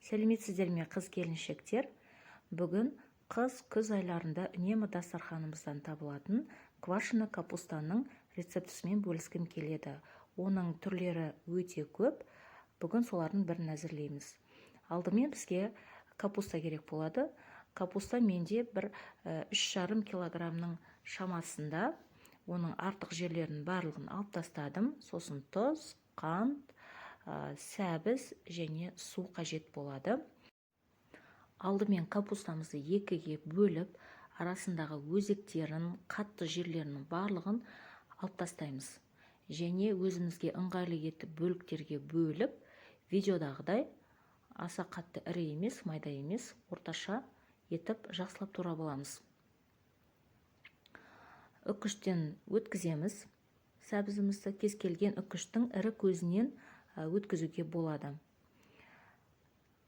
Сәлеметсіздер ме қыз келіншектер? Бүгін қыз күз айларында үнемі дастарханымыздан табылатын квашеный капустаның рецептісімен бөліскім келеді. Оның түрлері өте көп. Бүгін солардың бірін әзірлейміз. Алдымен бізге капуста керек болады. Капуста менде бір 3,5 килограмның шамасында. Оның артық жерлерінің барлығын алып тастадым. Сосын тұз, қант, сәбіз және су қажет болады. Алдымен капустамызды екіге бөліп, арасындағы өзектерін, қатты жерлерінің барлығын алып тастаймыз. Және өзімізге ыңғайлы етіп бөліктерге бөліп, видеодағыдай аса қатты ірі емес, майда емес, орташа етіп жақсылап турап аламыз. Үкіштен өткіземіз. Сәбізімізді кез келген үкіштің ірі көзінен өткізуге болады.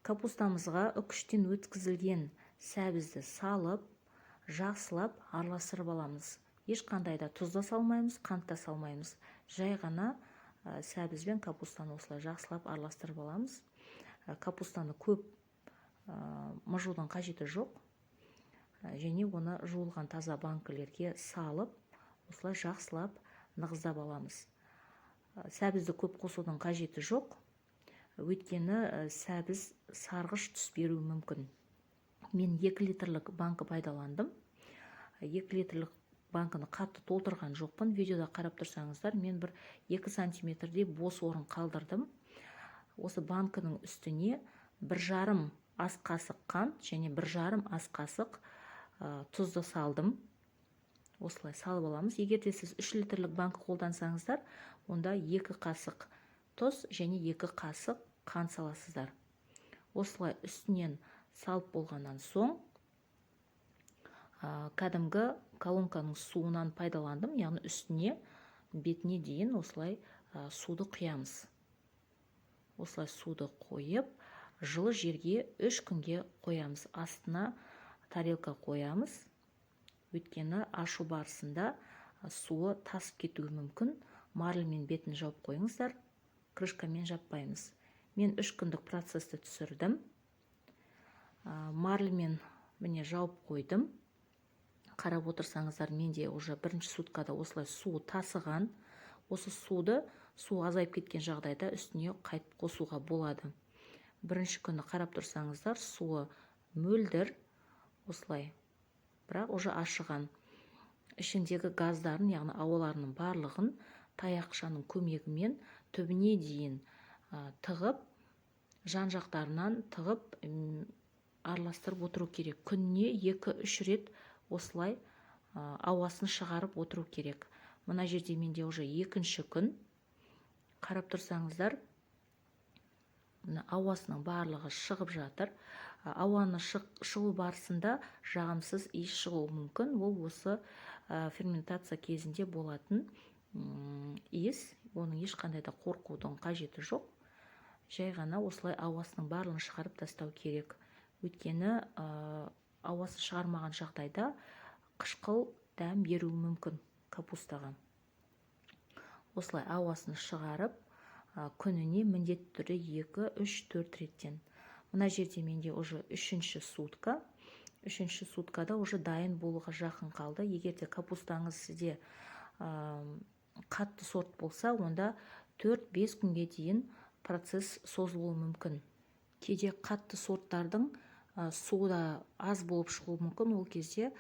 Капустамызға үкіштен өткізілген сәбізді салып, жақсылап араластырып аламыз. Ешқандай да тұз да салмаймыз, қант та салмаймыз. Жай ғана сәбізбен капустаны осылай жақсылап араластырып аламыз. Капустаны көп мыжудың қажеті жоқ. Және оны жуылған таза банкілерге салып, осылай жақсылап нығыздап аламыз. Сәбізді көп қосудың қажеті жоқ. Өйткені сәбіз сарғыш түс беруі мүмкін. Мен 2 литрлік банкі пайдаландым. 2 литрлік банкыны қатты толтырған жоқпын. Видеода қарап тұрсаңыздар, мен бір 2 сантиметрдей бос орын қалдырдым. Осы банкының үстіне 1,5 ас қасық қант және 1,5 ас қасық тұзды салдым. Осылай салып аламыз. Егер де сіз 3 литрлік банкі қолдансаңыздар, онда 2 қасық тұз және 2 қасық қант саласыздар. Осылай үстінен салып болғаннан соң, кәдімгі колонканың суынан пайдаландым. Яғни үстіне, бетіне дейін осылай суды құямыз. Осылай суды қойып, жылы жерге 3 күнге қоямыз. Астына тарелка қоямыз. Өйткені ашу барысында суы тасып кетуі мүмкін. Марльмен бетін жауып қойыңыздар. Крышкамен жаппаймыз. Мен 3 күндік процесті түсірдім. Марльмен міне жауып қойдым. Қарап отырсаңыздар, менде уже бірінші суткада осылай суы тасыған. Осы суды, су азайып кеткен жағдайда үстіне қайтып қосуға болады. Бірінші күні қарап тұрсаңыздар, суы мөлдір, осылай. Бірақ уже ашыған. Ішіндегі газдарын, яғни ауаларының барлығын таяқшаның көмегімен түбіне дейін тығып, жан жақтарынан тығып араластырып отыру керек. Күніне 2-3 рет осылай ауасын шығарып отыру керек. Мына жерде менде уже 2-ші күн. Қарап тұрсаңыздар, ауасының барлығы шығып жатыр. Ауаны шығу барысында жағымсыз иіс шығуы мүмкін. Ол осы ферментация кезінде болатын иіс. Оның ешқандай да қорқудың қажеті жоқ. Жай ғана осылай ауасының барлығын шығарып тастау керек. Өйткені ауасын шығармаған жағдайда қышқыл дәм беруі мүмкін капустаға. Осылай ауасын шығарып, күніне міндетті түрде 2-3-4 реттен. Мына жерде менде уже 3-ші сутка. 3-ші суткада уже дайын болуға жақын қалды. Егер де капустаңыз сізде қатты сорт болса, онда 4-5 күнге дейін процесс созылуы мүмкін. Кейде қатты сорттардың суда аз болып шығуы мүмкін. Ол кезде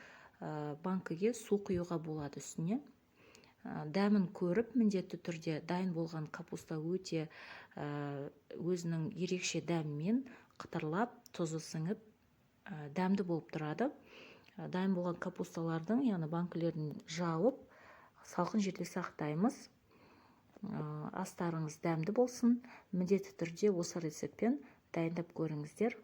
банкіге су құюға болады үстіне. Дәмін көріп, міндетті түрде дайын болған капуста өте өзінің ерекше дәмімен қытырлап, тұзы сіңіп, дәмді болып тұрады. Дайын болған капусталардың, яғни банкілерін жауып, салқын жерде сақтаймыз. Астарыңыз дәмді болсын. Міндетті түрде осы рецептпен дайындап көріңіздер.